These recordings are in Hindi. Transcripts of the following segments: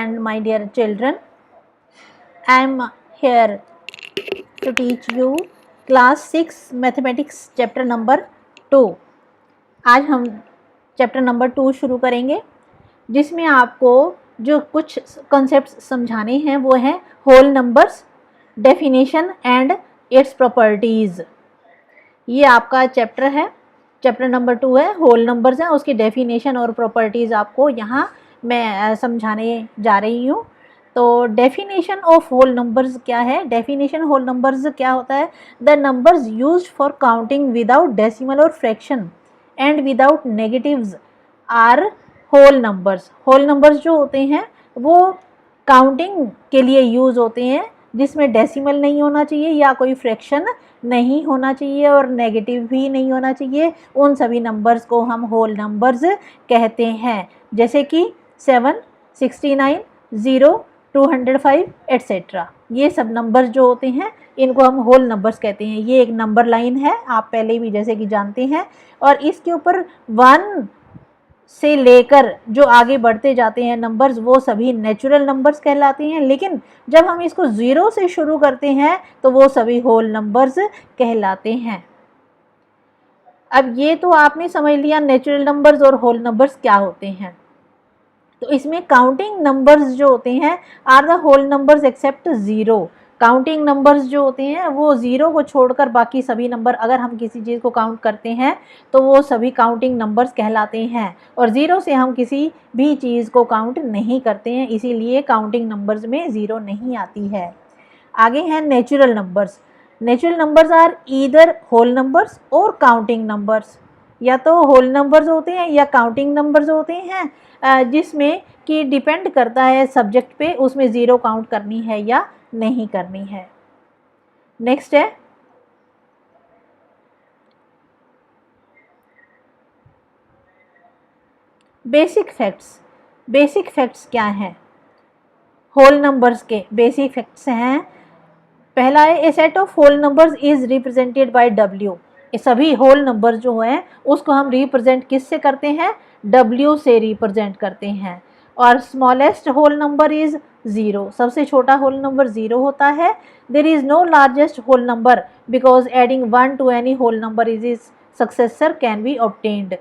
and my dear children, I am here to teach you class 6 mathematics chapter number 2। आज हम चैप्टर नंबर 2 शुरू करेंगे, जिसमें आपको जो कुछ कॉन्सेप्ट्स समझाने हैं वो हैं whole numbers, definition and its properties. ये आपका चैप्टर है, चैप्टर नंबर 2 है, होल नंबर्स हैं, उसकी डेफिनेशन और प्रॉपर्टीज़ आपको यहाँ मैं समझाने जा रही हूँ। तो डेफिनेशन ऑफ होल नंबर्स क्या है? डेफिनेशन होल नंबर्स क्या होता है? The numbers used for counting without decimal और fraction and without negatives are whole numbers. Whole numbers जो होते हैं वो काउंटिंग के लिए यूज़ होते हैं, जिसमें डेसिमल नहीं होना चाहिए या कोई फ्रैक्शन नहीं होना चाहिए और नेगेटिव भी नहीं होना चाहिए। उन सभी नंबर्स को हम होल नंबर्स कहते हैं, जैसे कि 7, 69, 0, 205 एट्सेट्रा। ये सब नंबर्स जो होते हैं इनको हम होल नंबर्स कहते हैं। ये एक नंबर लाइन है, आप पहले भी जैसे कि जानते हैं, और इसके ऊपर 1 से लेकर जो आगे बढ़ते जाते हैं नंबर्स वो सभी नेचुरल नंबर्स कहलाते हैं, लेकिन जब हम इसको 0 से शुरू करते हैं तो वो सभी होल नंबर्स कहलाते हैं। अब ये तो आपने समझ लिया नेचुरल नंबर्स और होल नंबर्स क्या होते हैं। तो इसमें काउंटिंग नंबर्स जो होते हैं are the whole numbers except 0। Counting numbers जो होते हैं वो 0 को छोड़कर बाकी सभी नंबर, अगर हम किसी चीज़ को काउंट करते हैं तो वो सभी काउंटिंग नंबर्स कहलाते हैं, और 0 से हम किसी भी चीज़ को काउंट नहीं करते हैं, इसीलिए काउंटिंग नंबर्स में 0 नहीं आती है। आगे हैं natural numbers. Natural numbers are either whole numbers और काउंटिंग नंबर्स। या तो होल नंबर्स होते हैं या काउंटिंग नंबर्स होते हैं, जिसमें कि डिपेंड करता है सब्जेक्ट पे, उसमें 0 काउंट करनी है या नहीं करनी है। नेक्स्ट है बेसिक फैक्ट्स। बेसिक फैक्ट्स क्या हैं? होल नंबर्स के बेसिक फैक्ट्स हैं, पहला है a set of whole numbers is represented by W। ये सभी होल नंबर जो हैं उसको हम रिप्रेजेंट किस से करते हैं? W से रिप्रेजेंट करते हैं। और स्मॉलेस्ट होल नंबर इज 0, सबसे छोटा होल नंबर 0 होता है। There is no largest whole number because adding 1 to any whole number is successor can be obtained.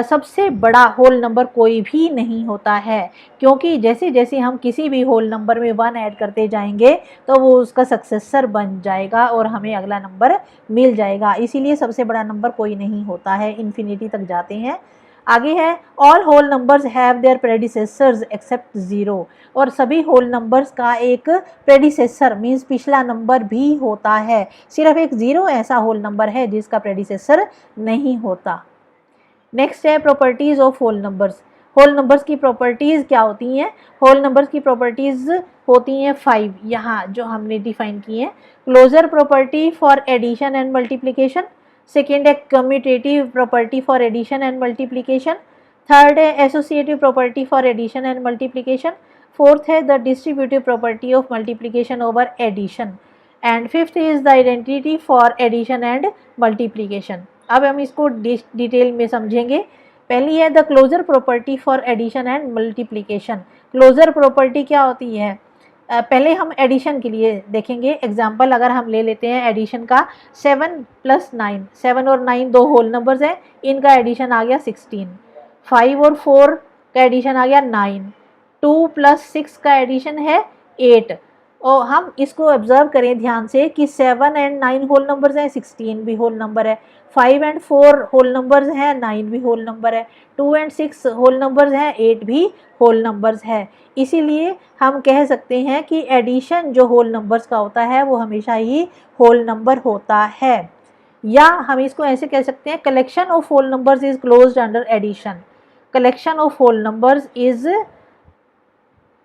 सबसे बड़ा होल नंबर कोई भी नहीं होता है, क्योंकि जैसे जैसे हम किसी भी होल नंबर में 1 ऐड करते जाएंगे तो वो उसका सक्सेसर बन जाएगा और हमें अगला नंबर मिल जाएगा। इसीलिए सबसे बड़ा नंबर कोई नहीं होता है, इन्फिनिटी तक जाते हैं। आगे है all whole numbers have their predecessors except 0। और सभी होल नंबर्स का एक प्रेडिसेसर मीन्स पिछला नंबर भी होता है, सिर्फ एक 0 ऐसा होल नंबर है जिसका प्रेडिसेसर नहीं होता। नेक्स्ट है properties of whole numbers. Whole numbers की प्रॉपर्टीज़ क्या होती हैं? होल नंबर्स की प्रॉपर्टीज़ होती हैं 5, यहाँ जो हमने डिफाइन की हैं। Closure property for addition and multiplication, second है commutative property for addition and multiplication, third है associative property for addition and multiplication, fourth है the distributive property of multiplication over addition, and fifth is the identity for addition and multiplication. अब हम इसको डिटेल में समझेंगे। पहली है the closure property for addition and multiplication. Closure property क्या होती है? पहले हम एडिशन के लिए देखेंगे। एग्जाम्पल अगर हम ले लेते हैं एडिशन का, 7 + 9, 7 और 9 दो होल नंबर्स हैं, इनका एडिशन आ गया 16। 5 और 4 का एडिशन आ गया 9। 2 + 6 का एडिशन है 8। और हम इसको ऑब्जर्व करें ध्यान से कि 7 और 9 होल नंबर्स हैं, 16 भी होल नंबर है, 5 और 4 होल नंबर्स हैं, 9 भी होल नंबर है, 2 और 6 होल नंबर्स हैं, 8 भी होल नंबर्स है। इसीलिए हम कह सकते हैं कि एडिशन जो होल नंबर्स का होता है वो हमेशा ही होल नंबर होता है। या हम इसको ऐसे कह सकते हैं collection of whole numbers is closed under addition. Collection of whole numbers is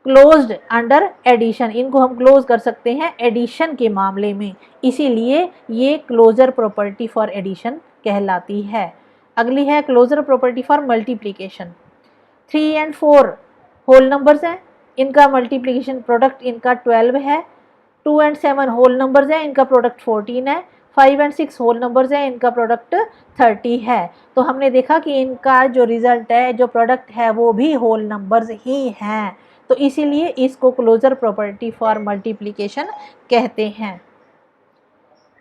closed under addition, इनको हम क्लोज कर सकते हैं एडिशन के मामले में, इसीलिए ये क्लोजर प्रॉपर्टी फॉर एडिशन कहलाती है। अगली है क्लोजर प्रॉपर्टी फॉर मल्टीप्लिकेशन। 3 और 4 होल नंबर्स हैं, इनका मल्टीप्लिकेशन प्रोडक्ट इनका 12 है। 2 और 7 होल नंबर्स हैं, इनका प्रोडक्ट 14 है। 5 और 6 होल नंबर्स हैं, इनका प्रोडक्ट 30 है। तो हमने देखा कि इनका जो रिजल्ट है, जो प्रोडक्ट है, वो भी होल नंबर्स ही हैं। तो इसीलिए इसको क्लोजर प्रॉपर्टी फॉर मल्टीप्लिकेशन कहते हैं।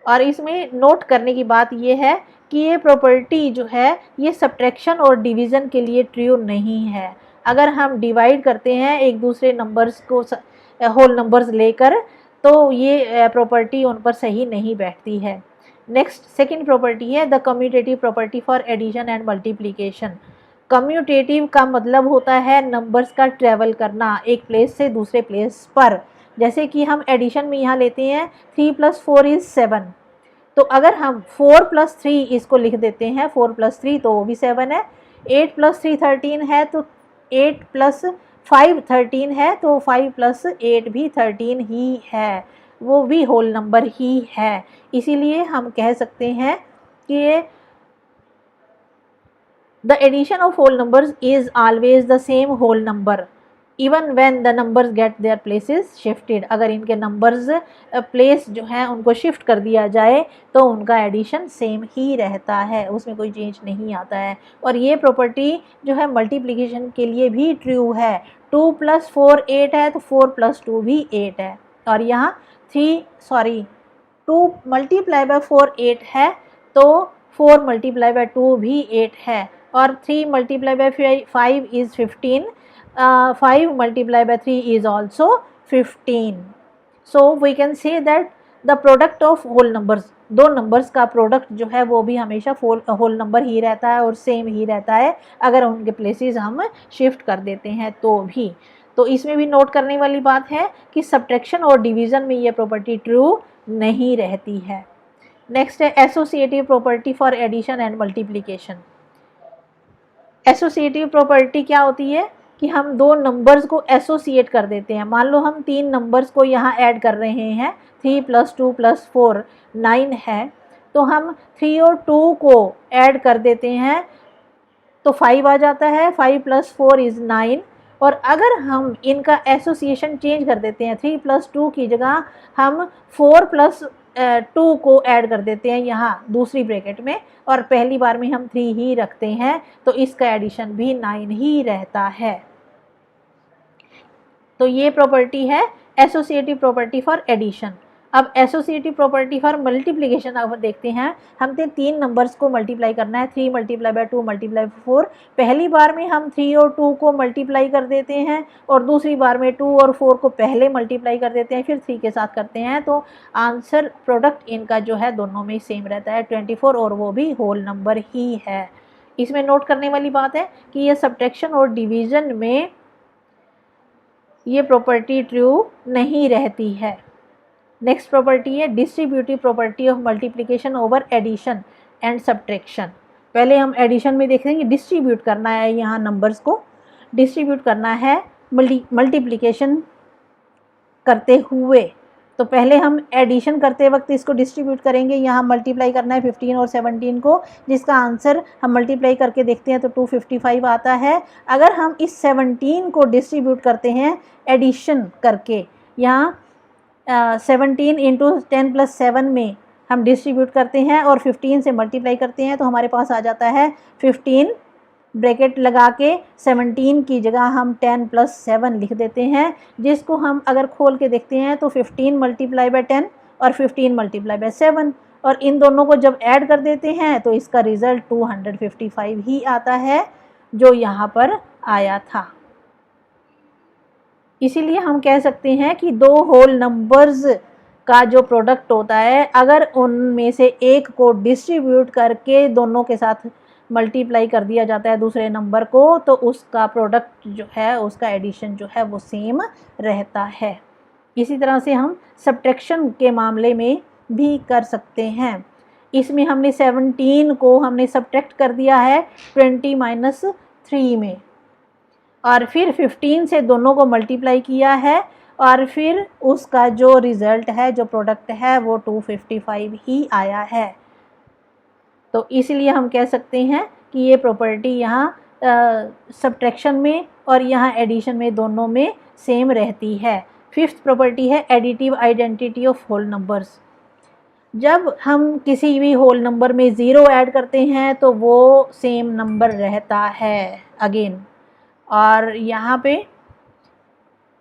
और इसमें नोट करने की बात यह है कि ये प्रॉपर्टी जो है ये सब्ट्रैक्शन और डिवीज़न के लिए ट्रू नहीं है। अगर हम डिवाइड करते हैं एक दूसरे नंबर्स को होल नंबर्स लेकर तो ये प्रॉपर्टी उन पर सही नहीं बैठती है। नेक्स्ट सेकंड प्रॉपर्टी है the commutative property for addition and multiplication. Commutative का मतलब होता है नंबर्स का ट्रैवल करना एक प्लेस से दूसरे प्लेस पर। जैसे कि हम एडिशन में यहाँ लेते हैं 3 + 4 = 7, तो अगर हम 4 + 3 इसको लिख देते हैं 4 + 3 तो वो भी 7 है। 8 + 3 13 है तो 8 + 5 13 है तो 5 + 8 भी 13 ही है, वो भी होल नंबर ही है। इसीलिए हम कह सकते हैं कि the addition of whole numbers is always the same whole number even when the numbers get their places shifted. अगर इनके नंबर्स प्लेस जो है उनको शिफ्ट कर दिया जाए तो उनका एडिशन सेम ही रहता है, उसमें कोई चेंज नहीं आता है। और ये प्रॉपर्टी जो है मल्टीप्लिकेशन के लिए भी ट्रू है। 2 + 4 8 है तो 4 + 2 भी 8 है। और यहाँ 2 × 4 8 है तो 4 × 2 भी 8 है। और 3 × 5 is 15, 5 × 3 is also 15. So we can say that the product of whole numbers, दो नंबर्स का प्रोडक्ट जो है वो भी हमेशा होल नंबर ही रहता है और सेम ही रहता है अगर उनके प्लेसेस हम शिफ्ट कर देते हैं तो भी। तो इसमें भी नोट करने वाली बात है कि सब्ट्रैक्शन और डिवीज़न में ये प्रॉपर्टी ट्रू नहीं रहती है। नेक्स्ट है associative property for addition and multiplication. Associative property क्या होती है कि हम दो नंबर्स को एसोसिएट कर देते हैं। मान लो हम 3 नंबर्स को यहाँ ऐड कर रहे हैं, 3 + 2 + 4 9 है, तो हम 3 और 2 को ऐड कर देते हैं तो 5 आ जाता है। 5 + 4 is 9। और अगर हम इनका एसोसिएशन चेंज कर देते हैं, 3 + 2 की जगह हम 4 + 2 को ऐड कर देते हैं यहाँ दूसरी ब्रैकेट में, और पहली बार में हम 3 ही रखते हैं तो इसका एडिशन भी 9 ही रहता है। तो ये प्रॉपर्टी है एसोसिएटिव प्रॉपर्टी फॉर एडिशन। अब एसोसिएटिव प्रॉपर्टी फॉर मल्टीप्लिकेशन अब देखते हैं। हमने 3 नंबर्स को मल्टीप्लाई करना है, 3 × 2 × 4। पहली बार में हम 3 और 2 को मल्टीप्लाई कर देते हैं और दूसरी बार में 2 और 4 को पहले मल्टीप्लाई कर देते हैं, फिर 3 के साथ करते हैं, तो आंसर प्रोडक्ट इनका जो है दोनों में सेम रहता है 24, और वो भी होल नंबर ही है। इसमें नोट करने वाली बात है कि ये सब्ट्रैक्शन और डिवीज़न में ये प्रॉपर्टी ट्रू नहीं रहती है। नेक्स्ट प्रॉपर्टी है distributive property of multiplication over addition and subtraction. पहले हम एडिशन में देखेंगे, डिस्ट्रीब्यूट करना है, यहाँ नंबर्स को डिस्ट्रीब्यूट करना है मल्टीप्लिकेशन करते हुए। तो पहले हम एडिशन करते वक्त इसको डिस्ट्रीब्यूट करेंगे, यहाँ मल्टीप्लाई करना है 15 और 17 को, जिसका आंसर हम मल्टीप्लाई करके देखते हैं तो 255 आता है। अगर हम इस 17 को डिस्ट्रीब्यूट करते हैं एडिशन करके, यहाँ 17 × 10 + 7 में हम डिस्ट्रीब्यूट करते हैं और 15 से मल्टीप्लाई करते हैं तो हमारे पास आ जाता है 15 ब्रैकेट लगा के 17 की जगह हम 10 + 7 लिख देते हैं, जिसको हम अगर खोल के देखते हैं तो 15 × 10 और 15 × 7, और इन दोनों को जब ऐड कर देते हैं तो इसका रिज़ल्ट 255 ही आता है जो यहाँ पर आया था। इसीलिए हम कह सकते हैं कि दो होल नंबर्स का जो प्रोडक्ट होता है, अगर उनमें से एक को डिस्ट्रीब्यूट करके दोनों के साथ मल्टीप्लाई कर दिया जाता है दूसरे नंबर को, तो उसका प्रोडक्ट जो है, उसका एडिशन जो है वो सेम रहता है। इसी तरह से हम सब्ट्रैक्शन के मामले में भी कर सकते हैं। इसमें हमने 17 को हमने सब्ट्रैक्ट कर दिया है 20 - 3 में, और फिर 15 से दोनों को मल्टीप्लाई किया है, और फिर उसका जो रिज़ल्ट है, जो प्रोडक्ट है, वो 255 ही आया है। तो इसलिए हम कह सकते हैं कि ये प्रॉपर्टी यहाँ सब्ट्रैक्शन में और यहाँ एडिशन में दोनों में सेम रहती है। फिफ्थ प्रॉपर्टी है additive identity of whole numbers. जब हम किसी भी होल नंबर में 0 ऐड करते हैं तो वो सेम नंबर रहता है अगेन। और यहाँ पे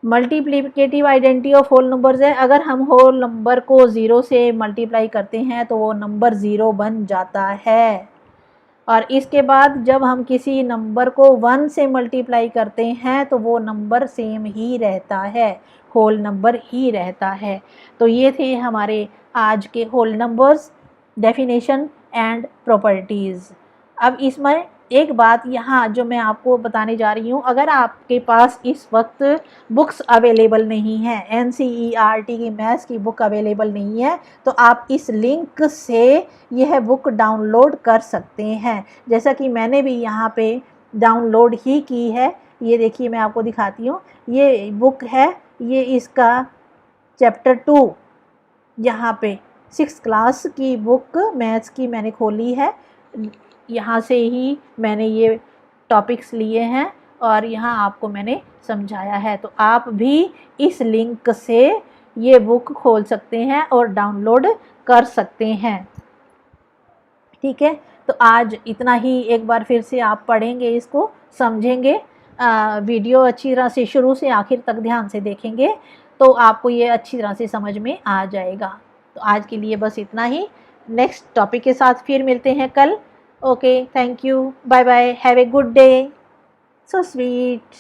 multiplicative identity of whole numbers है, अगर हम होल नंबर को 0 से मल्टीप्लाई करते हैं तो वो नंबर 0 बन जाता है। और इसके बाद जब हम किसी नंबर को 1 से मल्टीप्लाई करते हैं तो वो नंबर सेम ही रहता है, होल नंबर ही रहता है। तो ये थे हमारे आज के whole numbers, definition and properties. अब इसमें एक बात यहाँ जो मैं आपको बताने जा रही हूँ, अगर आपके पास इस वक्त बुक्स अवेलेबल नहीं है, NCERT की मैथ्स की बुक अवेलेबल नहीं है, तो आप इस लिंक से यह बुक डाउनलोड कर सकते हैं। जैसा कि मैंने भी यहाँ पे डाउनलोड ही की है, ये देखिए मैं आपको दिखाती हूँ, ये बुक है, ये इसका चैप्टर 2 यहाँ पे 6th क्लास की बुक मैथ्स की मैंने खोली है, यहाँ से ही मैंने ये टॉपिक्स लिए हैं और यहाँ आपको मैंने समझाया है। तो आप भी इस लिंक से ये बुक खोल सकते हैं और डाउनलोड कर सकते हैं। ठीक है, तो आज इतना ही। एक बार फिर से आप पढ़ेंगे, इसको समझेंगे, वीडियो अच्छी तरह से शुरू से आखिर तक ध्यान से देखेंगे तो आपको ये अच्छी तरह से समझ में आ जाएगा। तो आज के लिए बस इतना ही, नेक्स्ट टॉपिक के साथ फिर मिलते हैं कल। Okay, thank you, bye bye, have a good day, so sweet.